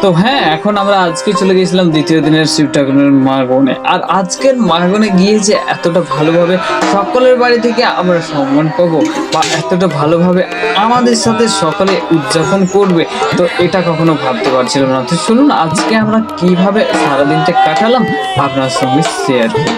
তো হ্যাঁ, এখন আমরা আজকে চলে গেছিলাম দ্বিতীয় দিনের শিব ঠাকুরের মাগনে। আর আজকের মাগনে গিয়ে যে এতটা ভালোভাবে সকলের বাড়ি থেকে আমরা সম্মান পাবো বা এতটা ভালোভাবে আমাদের সাথে সকলে উদযাপন করবে, তো এটা কখনো ভাবতে পারছিলাম না। তো শুনুন আজকে আমরা কিভাবে সারাদিনটা কাটালাম আপনার সঙ্গে শেয়ার করি।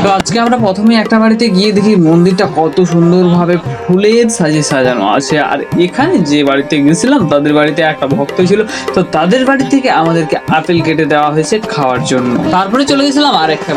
তো আজকে আমরা প্রথমে একটা বাড়িতে গিয়ে দেখি মন্দিরটা কত সুন্দরভাবে ফুলের সাজে সাজানো আছে। আর এখানে যে বাড়িতে গেছিলাম তাদের বাড়িতে একটা ভক্ত ছিল, তো তাদের বাড়ি থেকে আমাদেরকে আপেল কেটে দেওয়া হয়েছে খাওয়ার জন্য। তারপরে চলে গেছিলাম আরেকটা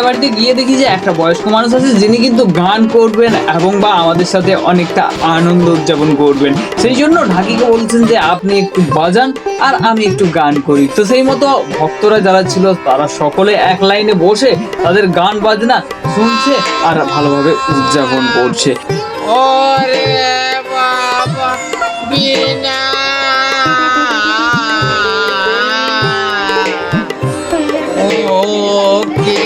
বাড়িতে গিয়ে দেখি যে একটা বয়স্ক মানুষ আছে যিনি কিন্তু গান করবেন এবং বা আমাদের সাথে অনেকটা আনন্দ উদযাপন করবেন। সেই জন্য ঢাকিকে বলছেন যে আপনি একটু বাজান আর আমি একটু গান করি। তো সেই মতো ভক্তরা যারা ছিল তারা সকলে এক লাইনে বসে তাদের গান বাজনা শুনছে আর ভালোভাবে উদযাপন করছে। ওরে বাবা বিনা ওকে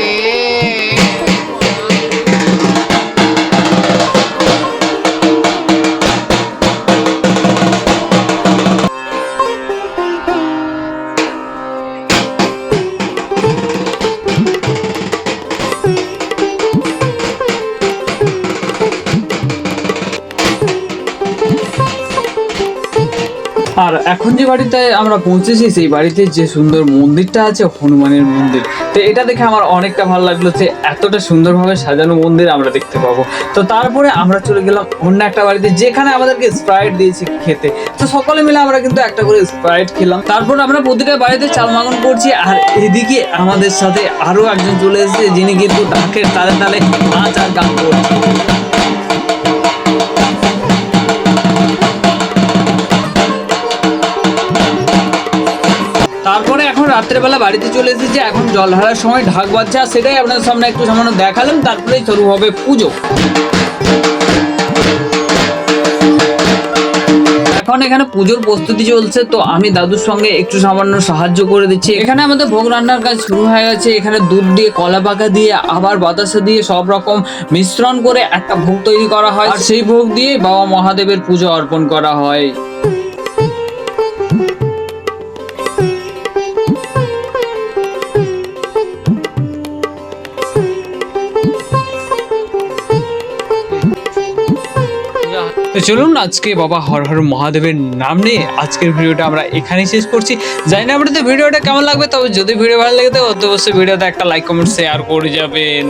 আর এখন যে বাড়িতে আমরা পৌঁছেছি সেই বাড়িতে যে সুন্দর মন্দিরটা আছে হনুমানের মন্দির, তো এটা দেখে আমার অনেকটা ভালো লাগলো যে এতটা সুন্দরভাবে সাজানো মন্দির আমরা দেখতে পাবো। তো তারপরে আমরা চলে গেলাম অন্য একটা বাড়িতে যেখানে আমাদেরকে স্প্রাইট দিয়েছে খেতে। তো সকলে মিলে আমরা কিন্তু একটা করে স্প্রাইট খেলাম। তারপর আমরা প্রতিটা বাড়িতে চাল মাগন করছি। আর এদিকে আমাদের সাথে আরো একজন চলে এসেছে যিনি কিন্তু ঢাকের তালে তালে নাচ আর গান করছে। তারপরে এখন রাত্রেবেলা বাড়িতে চলে এসেছি, এখন জল ঢালার সময় ঢাক বাজছে আর সেটাই আপনাদের সামনে একটু সামান্য দেখালাম। তারপরেই শুরু হবে পুজো। এখন এখানে পুজোর প্রস্তুতি চলছে, তো আমি দাদুর সঙ্গে একটু সামান্য সাহায্য করে দিচ্ছি। এখানে আমাদের ভোগ রান্নার কাজ শুরু হয়ে গেছে। এখানে দুধ দিয়ে, কলা পাকা দিয়ে, আবার বাতাসা দিয়ে সব রকম মিশ্রণ করে একটা ভোগ তৈরি করা হয়। আর সেই ভোগ দিয়ে বাবা মহাদেবের পুজো অর্পণ করা হয়। তো চলুন আজকে বাবা হর হর মহাদেবের নাম নিয়ে আজকের ভিডিওটা আমরা এখানেই শেষ করছি। জানি না আপনাদের ভিডিওটা কেমন লাগবে, তবে যদি ভিডিও ভালো লাগে তো অবশ্যই ভিডিওতে একটা লাইক কমেন্ট শেয়ার করে যাবেন।